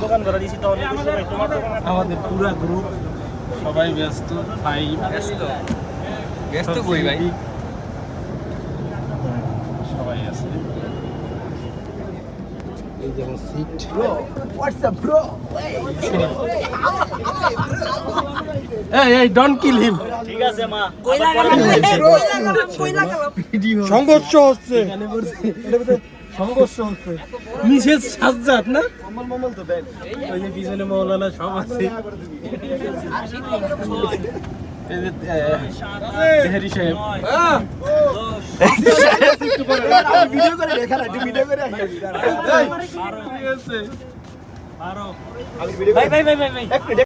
দোকান ভাড়া দিছি তাহলে তোমার দোকান আমাদের পুরা গ্রুপ সবাই ব্যস্ত ভাই ব্যস্ত কই ভাই সবাই আছে এই যেমন সিট এই ডোন্ট কিল হিম ঠিক আছে মা সংঘর্ষ হচ্ছে সংঘর্ষ হচ্ছে মিসেস সাজ্জাদ না ওই যে পিছনে মৌলানা সব আছে এই যে তেহারি সাহেব ভিডিও করে দেখা না ভিডিও করে ঠিক আছে ভাই ভাই ভাই ভাই